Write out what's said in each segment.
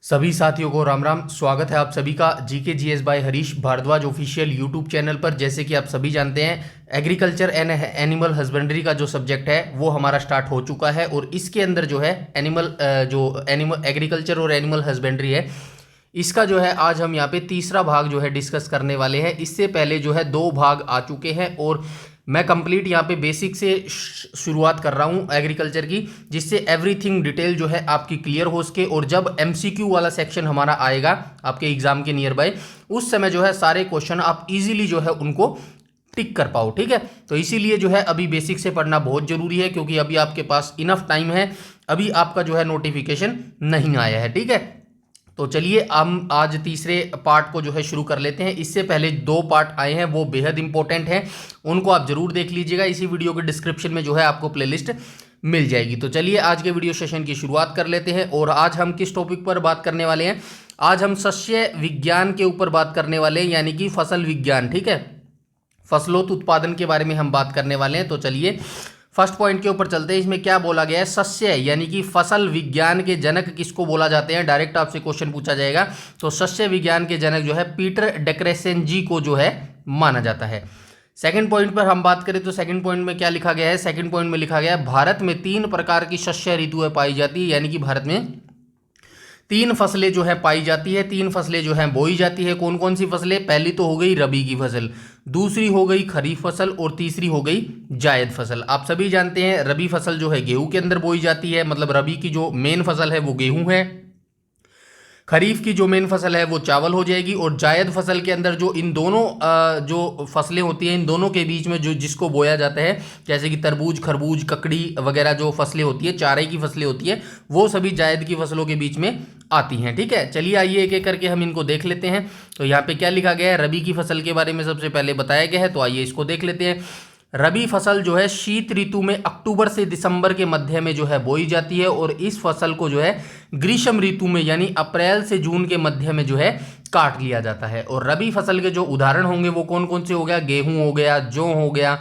सभी साथियों को राम राम। स्वागत है आप सभी का GK GS by Harish Bhardwaj official YouTube channel पर। जैसे कि आप सभी जानते हैं, एग्रीकल्चर एंड एनिमल हस्बेंड्री का जो सब्जेक्ट है वो हमारा स्टार्ट हो चुका है और इसके अंदर जो है एनिमल एग्रीकल्चर और एनिमल हस्बेंड्री है, इसका जो है आज हम यहाँ पे तीसरा भाग जो है डिस्कस करने वाले हैं। इससे पहले जो है 2 भाग आ चुके हैं और मैं कंप्लीट यहाँ पे बेसिक से शुरुआत कर रहा हूँ एग्रीकल्चर की, जिससे एवरीथिंग डिटेल जो है आपकी क्लियर हो सके। और जब एमसीक्यू वाला सेक्शन हमारा आएगा आपके एग्जाम के नियर बाय, उस समय जो है सारे क्वेश्चन आप इजीली जो है उनको टिक कर पाओ। ठीक है, तो इसीलिए जो है अभी बेसिक से पढ़ना बहुत जरूरी है, क्योंकि अभी आपके पास इनफ टाइम है। अभी आपका जो है नोटिफिकेशन नहीं आया है। ठीक है, तो चलिए हम आज तीसरे पार्ट को जो है शुरू कर लेते हैं। इससे पहले 2 पार्ट आए हैं, वो बेहद इंपॉर्टेंट हैं, उनको आप जरूर देख लीजिएगा। इसी वीडियो के डिस्क्रिप्शन में जो है आपको प्लेलिस्ट मिल जाएगी। तो चलिए आज के वीडियो सेशन की शुरुआत कर लेते हैं। और आज हम किस टॉपिक पर बात करने वाले हैं? आज हम सस्य विज्ञान के ऊपर बात करने वाले हैं, यानी कि फसल विज्ञान। ठीक है, फसलों उत्पादन के बारे में हम बात करने वाले हैं। तो चलिए फर्स्ट पॉइंट के ऊपर चलते हैं। इसमें क्या बोला गया है? सस्य यानी कि फसल विज्ञान के जनक किसको बोला जाते हैं? डायरेक्ट आपसे क्वेश्चन पूछा जाएगा। तो सस्य विज्ञान के जनक जो है पीटर डेक्रेसेन को जो है माना जाता है। सेकंड पॉइंट पर हम बात करें तो सेकंड पॉइंट में क्या लिखा गया है? सेकंड पॉइंट में लिखा गया है भारत में 3 प्रकार की शस्य ऋतुएं पाई जाती है, यानी कि भारत में 3 फसलें जो है पाई जाती है, 3 फसलें जो है बोई जाती है। कौन कौन सी फसलें? पहली तो हो गई रबी की फसल, दूसरी हो गई खरीफ फसल और तीसरी हो गई जायद फसल। आप सभी जानते हैं रबी फसल जो है गेहूं के अंदर बोई जाती है, मतलब रबी की जो मेन फसल है वो गेहूं है। खरीफ की जो मेन फसल है वो चावल हो जाएगी। और जायद फसल के अंदर जो इन दोनों जो फसलें होती हैं, इन दोनों के बीच में जो जिसको बोया जाता है, जैसे कि तरबूज, खरबूज, ककड़ी वगैरह जो फसलें होती है, चारे की फसलें होती है, वो सभी जायद की फसलों के बीच में आती हैं। ठीक है, चलिए आइए एक एक करके हम इनको देख लेते हैं। तो यहाँ पे क्या लिखा गया है? रबी की फसल के बारे में सबसे पहले बताया गया है, तो आइए इसको देख लेते हैं। रबी फसल जो है शीत ऋतु में अक्टूबर से दिसंबर के मध्य में जो है बोई जाती है और इस फसल को जो है ग्रीष्म ऋतु में यानी अप्रैल से जून के मध्य में जो है काट लिया जाता है। और रबी फसल के जो उदाहरण होंगे वो कौन कौन से हो गया? गेहूं हो गया, जौ हो गया,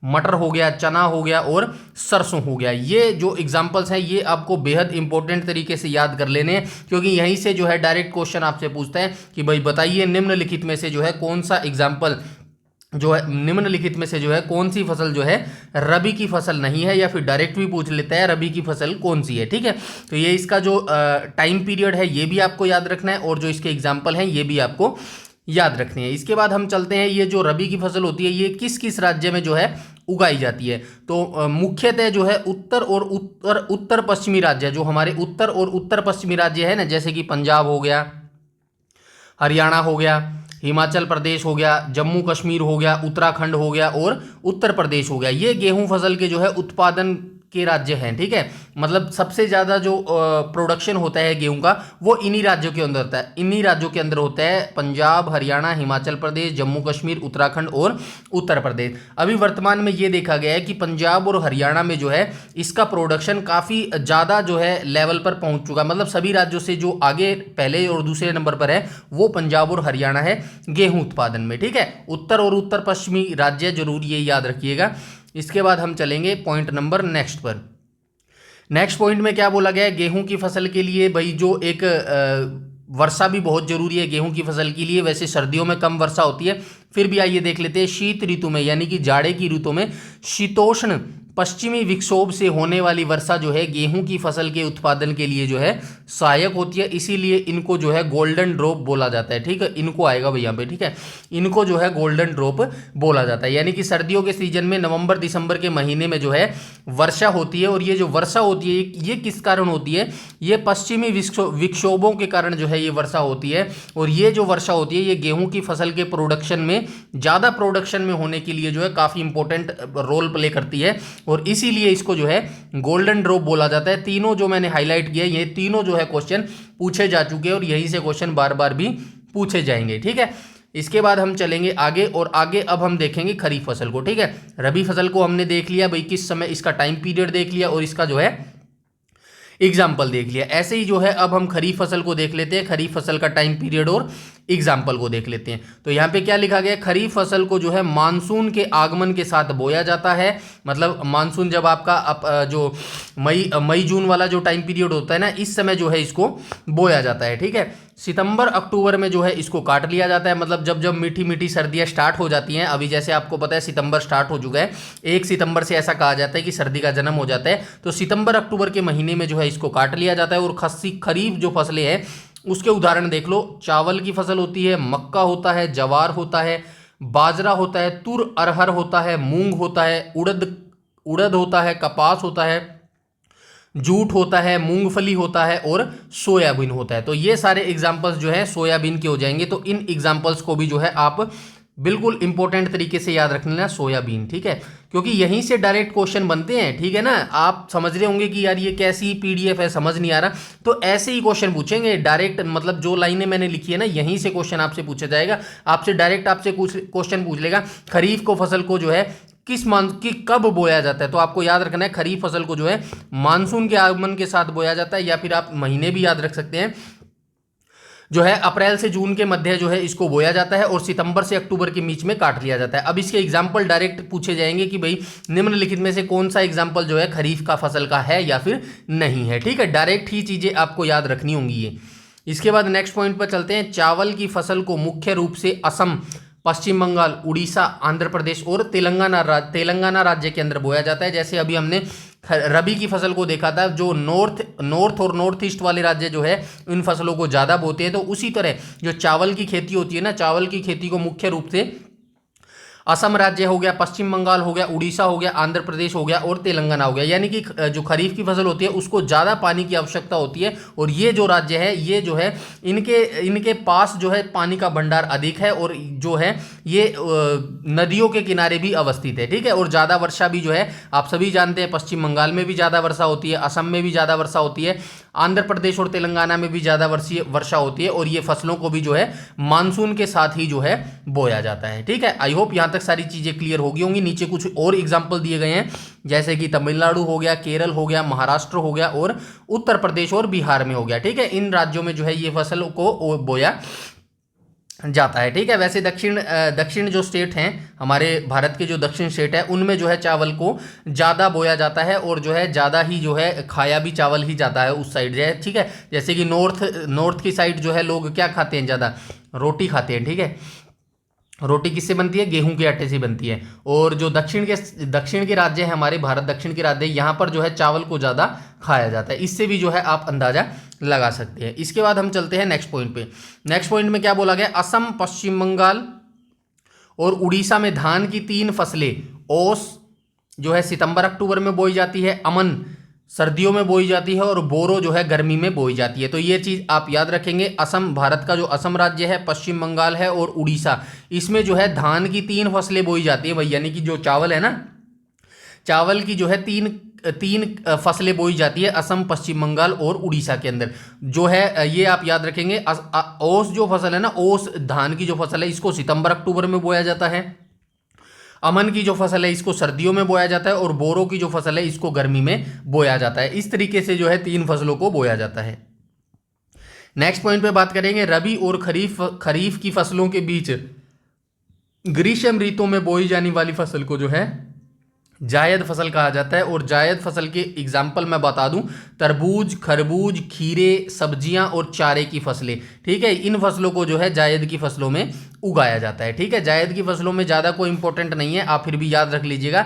मटर हो गया, चना हो गया और सरसों हो गया। ये जो एग्जाम्पल्स हैं ये आपको बेहद इंपॉर्टेंट तरीके से याद कर लेने हैं, क्योंकि यहीं से जो है डायरेक्ट क्वेश्चन आपसे पूछता है कि भाई बताइए निम्नलिखित में से जो है कौन सा एग्जाम्पल जो है निम्नलिखित में से जो है कौन सी फसल जो है रबी की फसल नहीं है, या फिर डायरेक्ट भी पूछ लेता है रबी की फसल कौन सी है। ठीक है, तो ये इसका जो टाइम पीरियड है ये भी आपको याद रखना है और जो इसके एग्जाम्पल हैं ये भी आपको याद रखने हैं। इसके बाद हम चलते हैं, ये जो रबी की फसल होती है ये किस किस राज्य में जो है उगाई जाती है? तो मुख्यतः जो है उत्तर पश्चिमी राज्य, जो हमारे उत्तर और उत्तर पश्चिमी राज्य है ना, जैसे कि पंजाब हो गया, हरियाणा हो गया, हिमाचल प्रदेश हो गया, जम्मू कश्मीर हो गया, उत्तराखंड हो गया और उत्तर प्रदेश हो गया। ये गेहूं फसल के जो है उत्पादन के राज्य हैं। ठीक है, मतलब सबसे ज़्यादा जो प्रोडक्शन होता है गेहूं का वो इन्हीं राज्यों के अंदर होता है, इन्हीं राज्यों के अंदर होता है। पंजाब, हरियाणा, हिमाचल प्रदेश, जम्मू कश्मीर, उत्तराखंड और उत्तर प्रदेश। अभी वर्तमान में ये देखा गया है कि पंजाब और हरियाणा में जो है इसका प्रोडक्शन काफ़ी ज़्यादा जो है लेवल पर पहुंच चुका है। मतलब सभी राज्यों से जो आगे पहले और दूसरे नंबर पर है वो पंजाब और हरियाणा है गेहूं उत्पादन में। ठीक है, उत्तर और उत्तर पश्चिमी राज्य जरूर ये याद रखिएगा। इसके बाद हम चलेंगे पॉइंट नंबर नेक्स्ट पर। नेक्स्ट पॉइंट में क्या बोला गया है? गेहूं की फसल के लिए भाई जो एक वर्षा भी बहुत जरूरी है गेहूं की फसल के लिए। वैसे सर्दियों में कम वर्षा होती है, फिर भी आइए देख लेते हैं। शीत ऋतु में यानी कि जाड़े की ऋतु में शीतोष्ण पश्चिमी विक्षोभ से होने वाली वर्षा जो है गेहूं की फसल के उत्पादन के लिए जो है सहायक होती है, इसीलिए इनको जो है गोल्डन ड्रॉप बोला जाता है। ठीक है, इनको आएगा भैया पे। ठीक है, इनको जो है गोल्डन ड्रॉप बोला जाता है। यानी कि सर्दियों के सीजन में नवंबर दिसंबर के महीने में जो है वर्षा होती है, और ये जो वर्षा होती है ये किस कारण होती है? ये पश्चिमी विक्षोभों के कारण जो है ये वर्षा होती है। और ये जो वर्षा होती है ये गेहूं की फसल के प्रोडक्शन में, ज़्यादा प्रोडक्शन में होने के लिए जो है काफ़ी इंपॉर्टेंट रोल प्ले करती है, और इसीलिए इसको जो है गोल्डन ड्रॉप बोला जाता है। तीनों जो मैंने हाईलाइट किए ये तीनों जो है क्वेश्चन पूछे जा चुके हैं और यहीं से क्वेश्चन बार बार भी पूछे जाएंगे। ठीक है, इसके बाद हम चलेंगे आगे, और आगे अब हम देखेंगे खरीफ फसल को। ठीक है, रबी फसल को हमने देख लिया भाई किस समय, इसका टाइम पीरियड देख लिया और इसका जो है एग्जाम्पल देख लिया। ऐसे ही जो है अब हम खरीफ फसल को देख लेते हैं, खरीफ फसल का टाइम पीरियड और एग्जाम्पल को देख लेते हैं। तो यहाँ पे क्या लिखा गया, खरीफ फसल को जो है मानसून के आगमन के साथ बोया जाता है। मतलब मानसून जब आपका जो मई जून वाला जो टाइम पीरियड होता है ना, इस समय जो है इसको बोया जाता है। ठीक है, सितंबर अक्टूबर में जो है इसको काट लिया जाता है। मतलब जब जब मीठी मीठी सर्दियां स्टार्ट हो जाती हैं, अभी जैसे आपको पता है सितंबर स्टार्ट हो चुका है, 1 सितंबर से ऐसा कहा जाता है कि सर्दी का जन्म हो जाता है। तो सितंबर अक्टूबर के महीने में जो है इसको काट लिया जाता है। और खरीफ जो फसलें हैं उसके उदाहरण देख लो, चावल की फसल होती है, मक्का होता है, जवार होता है, बाजरा होता है, तुर अरहर होता है, मूंग होता है, उड़द होता है, कपास होता है, जूट होता है, मूंगफली होता है और सोयाबीन होता है। तो ये सारे एग्जाम्पल्स जो है सोयाबीन के हो जाएंगे। तो इन एग्जाम्पल्स को भी जो है आप बिल्कुल इंपॉर्टेंट तरीके से याद रख लेना, सोयाबीन। ठीक है, क्योंकि यहीं से डायरेक्ट क्वेश्चन बनते हैं। ठीक है ना, आप समझ रहे होंगे कि यार ये कैसी पीडीएफ है, समझ नहीं आ रहा, तो ऐसे ही क्वेश्चन पूछेंगे डायरेक्ट। मतलब जो लाइनें मैंने लिखी है ना, यहीं से क्वेश्चन आपसे पूछा जाएगा। आपसे डायरेक्ट आपसे क्वेश्चन पूछ लेगा खरीफ को फसल को जो है कब बोया जाता है। तो आपको याद रखना है खरीफ फसल को जो है मानसून के आगमन के साथ बोया जाता है, या फिर आप महीने भी याद रख सकते हैं। जो है अप्रैल से जून के मध्य जो है इसको बोया जाता है और सितंबर से अक्टूबर के बीच में काट लिया जाता है। अब इसके एग्जाम्पल डायरेक्ट पूछे जाएंगे कि भाई निम्नलिखित में से कौन सा एग्जाम्पल जो है खरीफ का फसल का है या फिर नहीं है। ठीक है, डायरेक्ट ही चीजें आपको याद रखनी होंगी ये। इसके बाद नेक्स्ट पॉइंट पर चलते हैं। चावल की फसल को मुख्य रूप से असम, पश्चिम बंगाल, उड़ीसा, आंध्र प्रदेश और तेलंगाना राज्य के अंदर बोया जाता है। जैसे अभी हमने रबी की फसल को देखा था, जो नॉर्थ और नॉर्थ ईस्ट वाले राज्य जो है इन फसलों को ज़्यादा बोते हैं। तो उसी तरह जो चावल की खेती होती है ना, चावल की खेती को मुख्य रूप से असम राज्य हो गया, पश्चिम बंगाल हो गया, उड़ीसा हो गया, आंध्र प्रदेश हो गया और तेलंगाना हो गया। यानी कि जो खरीफ की फसल होती है उसको ज़्यादा पानी की आवश्यकता होती है। और ये जो राज्य है ये जो है इनके पास जो है पानी का भंडार अधिक है और जो है ये नदियों के किनारे भी अवस्थित है। ठीक है, और ज़्यादा वर्षा भी जो है आप सभी जानते हैं, पश्चिम बंगाल में भी ज़्यादा वर्षा होती है, असम में भी ज़्यादा वर्षा होती है, आंध्र प्रदेश और तेलंगाना में भी ज़्यादा वर्षा होती है। और ये फसलों को भी जो है मानसून के साथ ही जो है बोया जाता है। ठीक है, आई होप यहाँ तक सारी चीज़ें क्लियर होगी होंगी। नीचे कुछ और एग्जाम्पल दिए गए हैं, जैसे कि तमिलनाडु हो गया, केरल हो गया, महाराष्ट्र हो गया और उत्तर प्रदेश और बिहार में हो गया। ठीक है, इन राज्यों में जो है ये फसल को बोया जाता है। ठीक है, वैसे दक्षिण जो स्टेट हैं हमारे भारत के, जो दक्षिण स्टेट है उनमें जो है चावल को ज़्यादा बोया जाता है और जो है ज़्यादा ही जो है खाया भी चावल ही जाता है उस साइड जो है। ठीक है, जैसे कि नॉर्थ की साइड जो है लोग क्या खाते हैं, ज़्यादा रोटी खाते हैं। ठीक है, रोटी किससे बनती है, गेहूं के आटे से बनती है। और जो दक्षिण के राज्य हैं हमारे भारत दक्षिण के राज्य, यहाँ पर जो है चावल को ज़्यादा खाया जाता है। इससे भी जो है आप अंदाजा लगा सकते हैं। इसके बाद हम चलते हैं नेक्स्ट पॉइंट पे। नेक्स्ट पॉइंट में क्या बोला गया, असम, पश्चिम बंगाल और उड़ीसा में धान की 3 फसलें ओस जो है सितंबर अक्टूबर में बोई जाती है, अमन सर्दियों में बोई जाती है और बोरो जो है गर्मी में बोई जाती है। तो ये चीज़ आप याद रखेंगे। असम, भारत का जो असम राज्य है, पश्चिम बंगाल है और उड़ीसा, इसमें जो है धान की 3 फसलें बोई जाती है भाई। यानी कि जो चावल है ना, चावल की जो है तीन फसलें बोई जाती है असम, पश्चिम बंगाल और उड़ीसा के अंदर जो है। ये आप याद रखेंगे। ओस जो फसल है ना, ओस धान की जो फसल है, इसको सितंबर अक्टूबर में बोया जाता है। अमन की जो फसल है इसको सर्दियों में बोया जाता है और बोरो की जो फसल है इसको गर्मी में बोया जाता है। इस तरीके से जो है 3 फसलों को बोया जाता है। नेक्स्ट पॉइंट पे बात करेंगे, रबी और खरीफ की फसलों के बीच ग्रीष्म ऋतु में बोई जाने वाली फसल को जो है जायद फसल कहा जाता है। और जायद फसल के एग्जाम्पल मैं बता दूं, तरबूज, खरबूज, खीरे, सब्जियां और चारे की फसलें। ठीक है, इन फसलों को जो है जायद की फसलों में उगाया जाता है। ठीक है, जायद की फसलों में ज़्यादा कोई इंपॉर्टेंट नहीं है, आप फिर भी याद रख लीजिएगा।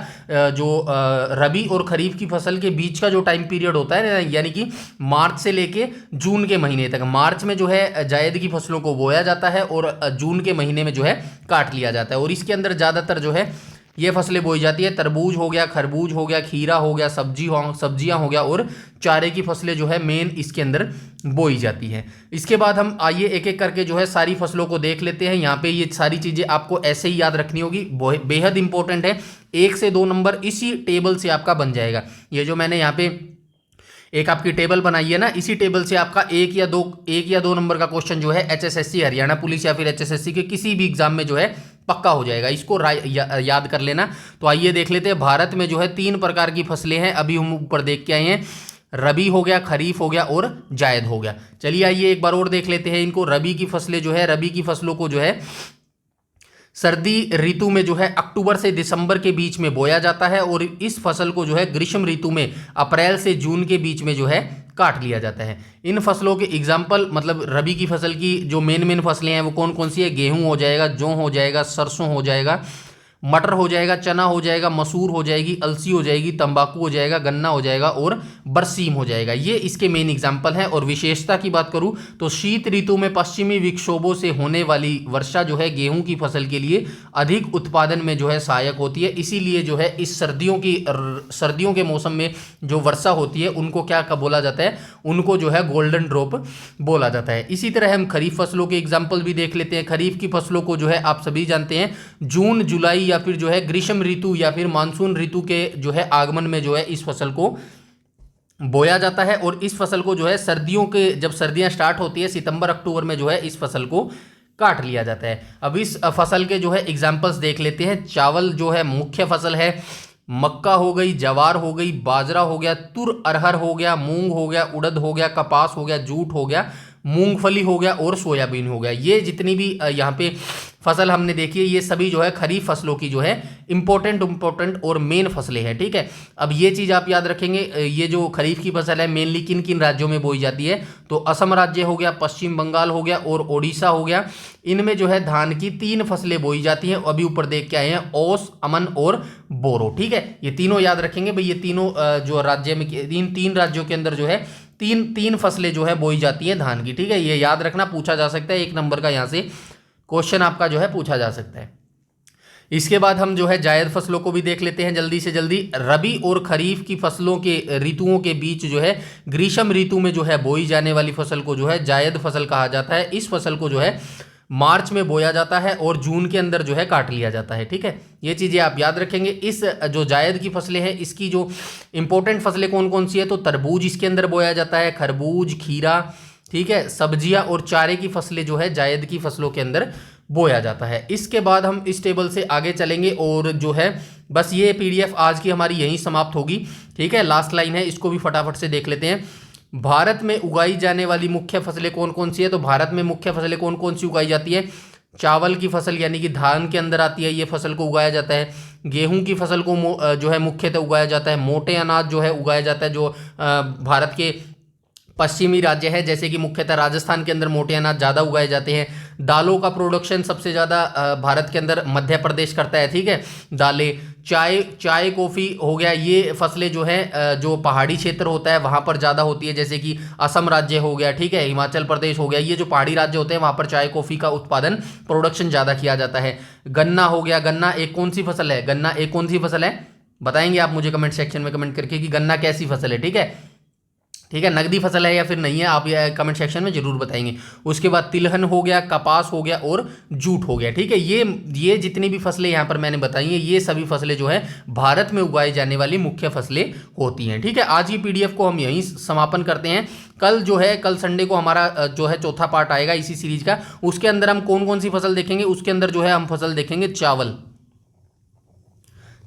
जो रबी और खरीफ की फसल के बीच का जो टाइम पीरियड होता है, यानी कि मार्च से लेके जून के महीने तक, मार्च में जो है जायद की फसलों को बोया जाता है और जून के महीने में जो है काट लिया जाता है। और इसके अंदर ज़्यादातर जो है ये फसलें बोई जाती है। तरबूज हो गया, खरबूज हो गया, खीरा हो गया, सब्जियां हो गया और चारे की फसलें जो है मेन इसके अंदर बोई जाती हैं। इसके बाद हम आइए एक एक करके जो है सारी फसलों को देख लेते हैं। यहाँ पे ये सारी चीज़ें आपको ऐसे ही याद रखनी होगी, बेहद इंपॉर्टेंट है। 1 से 2 नंबर इसी टेबल से आपका बन जाएगा। ये जो मैंने यहाँ पे एक आपकी टेबल बनाई है ना, इसी टेबल से आपका 1 या 2 नंबर का क्वेश्चन जो है HSSC हरियाणा पुलिस या फिर HSSC के किसी भी एग्जाम में जो है पक्का हो जाएगा। इसको याद कर लेना। तो आइए देख लेते हैं। भारत में जो है 3 प्रकार की फसलें हैं, अभी हम ऊपर देख के आए हैं। रबी हो गया, खरीफ हो गया और जायद हो गया। चलिए आइए एक बार और देख लेते हैं इनको। रबी की फसलें जो है, रबी की फसलों को जो है सर्दी ऋतु में जो है अक्टूबर से दिसंबर के बीच में बोया जाता है और इस फसल को जो है ग्रीष्म ऋतु में अप्रैल से जून के बीच में जो है काट लिया जाता है। इन फसलों के एग्जाम्पल, मतलब रबी की फसल की जो मेन फसलें हैं वो कौन कौन सी है? गेहूं हो जाएगा, जौ हो जाएगा, सरसों हो जाएगा, मटर हो जाएगा, चना हो जाएगा, मसूर हो जाएगी, अलसी हो जाएगी, तंबाकू हो जाएगा, गन्ना हो जाएगा और बरसीम हो जाएगा। ये इसके मेन एग्जाम्पल हैं। और विशेषता की बात करूं तो शीत ऋतु में पश्चिमी विक्षोभों से होने वाली वर्षा जो है गेहूं की फसल के लिए अधिक उत्पादन में जो है सहायक होती है। इसीलिए जो है इस सर्दियों के मौसम में जो वर्षा होती है उनको क्या बोला जाता है? उनको जो है गोल्डन ड्रॉप बोला जाता है। इसी तरह हम खरीफ फसलों के एग्जाम्पल भी देख लेते हैं। खरीफ की फसलों को जो है आप सभी जानते हैं जून जुलाई या फिर जो है ग्रीष्म ऋतु या फिर मानसून ऋतु के जो है आगमन में जो है इस फसल को बोया जाता है। और इस फसल को जो है सर्दियों के, जब सर्दियां स्टार्ट होती है सितंबर अक्टूबर में जो है इस फसल को काट लिया जाता है। अब इस फसल के जो है एग्जाम्पल्स देख लेते हैं। चावल जो है मुख्य फसल है, मक्का हो गई, जवार हो गई, बाजरा हो गया, तुर अरहर हो गया, मूंग हो गया, उड़द हो गया, कपास हो गया, जूट हो गया, मूंगफली हो गया और सोयाबीन हो गया। ये जितनी भी यहाँ पे फसल हमने देखी है ये सभी जो है खरीफ फसलों की जो है इंपॉर्टेंट और मेन फसलें हैं। ठीक है, अब ये चीज़ आप याद रखेंगे, ये जो खरीफ की फसल है मेनली किन किन राज्यों में बोई जाती है? तो असम राज्य हो गया, पश्चिम बंगाल हो गया और ओडिशा हो गया। इनमें जो है धान की 3 फसलें बोई जाती हैं। अभी ऊपर देख के आए हैं ओस, अमन और बोरो। ठीक है, ये तीनों याद रखेंगे भाई। ये तीनों जो राज्य में तीन राज्यों के अंदर जो है तीन फसलें जो है बोई जाती हैं धान की। ठीक है, ये याद रखना, पूछा जा सकता है 1 नंबर का यहाँ से क्वेश्चन आपका जो है पूछा जा सकता है। इसके बाद हम जो है जायद फसलों को भी देख लेते हैं जल्दी से जल्दी। रबी और खरीफ की फसलों के ऋतुओं के बीच जो है ग्रीष्म ऋतु में जो है बोई जाने वाली फसल को जो है जायद फसल कहा जाता है। इस फसल को जो है मार्च में बोया जाता है और जून के अंदर जो है काट लिया जाता है। ठीक है, ये चीज़ें आप याद रखेंगे। इस जो जायद की फसलें हैं इसकी जो इंपॉर्टेंट फसलें कौन कौन सी है? तो तरबूज इसके अंदर बोया जाता है, खरबूज, खीरा, ठीक है, सब्जियां और चारे की फसलें जो है जायद की फसलों के अंदर बोया जाता है। इसके बाद हम इस टेबल से आगे चलेंगे और जो है बस ये पीडीएफ आज की हमारी यहीं समाप्त होगी। ठीक है, लास्ट लाइन है, इसको भी फटाफट से देख लेते हैं। भारत में उगाई जाने वाली मुख्य फसलें कौन कौन सी है? तो भारत में मुख्य फसलें कौन कौन सी उगाई जाती है? चावल की फसल यानी कि धान के अंदर आती है, ये फसल को उगाया जाता है। गेहूं की फसल को जो है मुख्यतः उगाया जाता है। मोटे अनाज जो है उगाया जाता है, जो भारत के पश्चिमी राज्य है जैसे कि मुख्यतः राजस्थान के अंदर मोटे अनाज ज़्यादा उगाए जाते हैं। दालों का प्रोडक्शन सबसे ज़्यादा भारत के अंदर मध्य प्रदेश करता है। ठीक है, दालें, चाय कॉफ़ी हो गया, ये फसलें जो है जो पहाड़ी क्षेत्र होता है वहाँ पर ज़्यादा होती है, जैसे कि असम राज्य हो गया, ठीक है, हिमाचल प्रदेश हो गया, ये जो पहाड़ी राज्य होते हैं वहाँ पर चाय कॉफ़ी का उत्पादन प्रोडक्शन ज़्यादा किया जाता है। गन्ना हो गया, गन्ना एक कौन सी फसल है? गन्ना एक कौन सी फसल है बताएंगे आप मुझे कमेंट सेक्शन में कमेंट करके कि गन्ना कैसी फसल है। ठीक है, ठीक है, नकदी फसल है या फिर नहीं है, आप ये कमेंट सेक्शन में जरूर बताएंगे। उसके बाद तिलहन हो गया, कपास हो गया और जूट हो गया। ठीक है, ये जितनी भी फसलें यहाँ पर मैंने बताई हैं ये सभी फसलें जो है भारत में उगाई जाने वाली मुख्य फसलें होती हैं। ठीक है, आज की पीडीएफ को हम यहीं समापन करते हैं। कल संडे को हमारा जो है चौथा पार्ट आएगा इसी सीरीज का। उसके अंदर हम कौन कौन सी फसल देखेंगे? उसके अंदर जो है हम फसल देखेंगे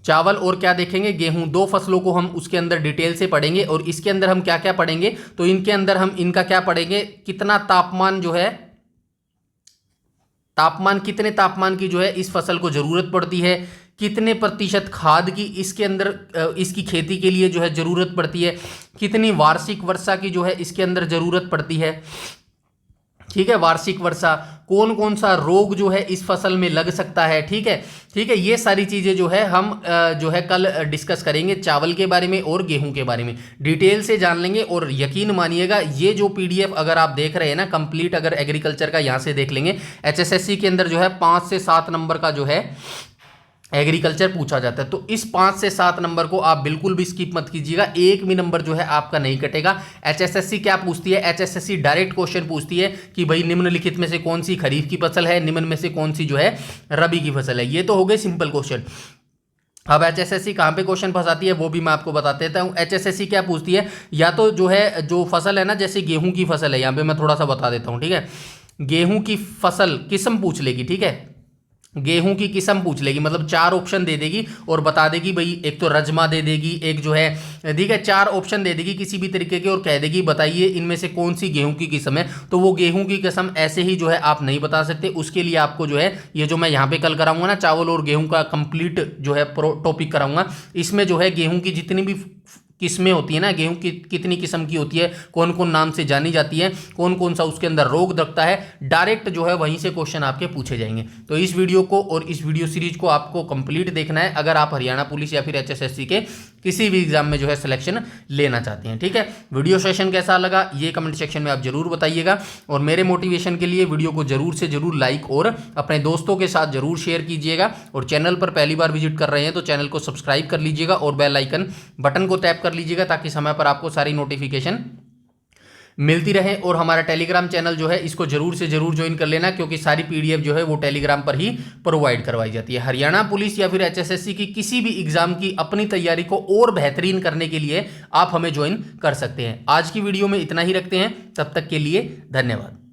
चावल और क्या देखेंगे? गेहूं। 2 फसलों को हम उसके अंदर डिटेल से पढ़ेंगे। और इसके अंदर हम क्या क्या पढ़ेंगे? तो इनके अंदर हम इनका क्या पढ़ेंगे? कितना तापमान जो है, कितने तापमान की जो है इस फसल को जरूरत पड़ती है, कितने प्रतिशत खाद की इसके अंदर इसकी खेती के लिए जो है जरूरत पड़ती है, कितनी वार्षिक वर्षा की जो है इसके अंदर जरूरत पड़ती है। ठीक है, वार्षिक वर्षा, कौन कौन सा रोग जो है इस फसल में लग सकता है। ठीक है, ये सारी चीज़ें जो है हम जो है कल डिस्कस करेंगे चावल के बारे में और गेहूं के बारे में डिटेल से जान लेंगे। और यकीन मानिएगा ये जो पीडीएफ अगर आप देख रहे हैं ना कंप्लीट, अगर एग्रीकल्चर का यहाँ से देख लेंगे, HSSC के अंदर जो है 5 से 7 नंबर का जो है एग्रीकल्चर पूछा जाता है। तो इस 5 से 7 नंबर को आप बिल्कुल भी स्किप मत कीजिएगा, एक भी नंबर जो है आपका नहीं कटेगा। HSSC क्या पूछती है? HSSC डायरेक्ट क्वेश्चन पूछती है कि भाई निम्नलिखित में से कौन सी खरीफ की फसल है, निम्न में से कौन सी जो है रबी की फसल है। ये तो हो गए सिंपल क्वेश्चन। अब HSSC कहाँ पे क्वेश्चन फंसाती है वो भी मैं आपको बता देता हूँ। HSSC क्या पूछती है? या तो जो है जो फसल है ना, जैसे गेहूं की फसल है, यहाँ पे मैं थोड़ा सा बता देता हूँ। ठीक है, गेहूं की फसल किस्म पूछ लेगी। ठीक है, गेहूं की किस्म पूछ लेगी, मतलब 4 ऑप्शन दे देगी और बता देगी भाई एक तो रजमा दे देगी, एक जो है ठीक है 4 ऑप्शन दे देगी किसी भी तरीके के और कह देगी बताइए इनमें से कौन सी गेहूं की किस्म है। तो वो गेहूं की किस्म ऐसे ही जो है आप नहीं बता सकते। उसके लिए आपको जो है ये जो मैं यहाँ पे कल कराऊंगा ना चावल और गेहूं का कंप्लीट जो है टॉपिक कराऊंगा, इसमें जो है गेहूं की जितनी भी किस्में होती है ना, गेहूं की कितनी किस्म की होती है, कौन कौन नाम से जानी जाती है, कौन कौन सा उसके अंदर रोग दबता है, डायरेक्ट जो है वहीं से क्वेश्चन आपके पूछे जाएंगे। तो इस वीडियो को और इस वीडियो सीरीज को आपको कंप्लीट देखना है अगर आप हरियाणा पुलिस या फिर एचएसएससी के किसी भी एग्जाम में जो है सिलेक्शन लेना चाहते हैं। ठीक है, वीडियो सेशन कैसा लगा ये कमेंट सेक्शन में आप जरूर बताइएगा और मेरे मोटिवेशन के लिए वीडियो को जरूर से जरूर लाइक और अपने दोस्तों के साथ जरूर शेयर कीजिएगा। और चैनल पर पहली बार विजिट कर रहे हैं तो चैनल को सब्सक्राइब कर लीजिएगा और बेल आइकन बटन को टैप कर लीजिएगा ताकि समय पर आपको सारी नोटिफिकेशन मिलती रहे। और हमारा टेलीग्राम चैनल जो है इसको जरूर से जरूर ज्वाइन कर लेना क्योंकि सारी पीडीएफ जो है वो टेलीग्राम पर ही प्रोवाइड करवाई जाती है। हरियाणा पुलिस या फिर एचएसएससी की किसी भी एग्जाम की अपनी तैयारी को और बेहतरीन करने के लिए आप हमें ज्वाइन कर सकते हैं। आज की वीडियो में इतना ही रखते हैं, तब तक के लिए धन्यवाद।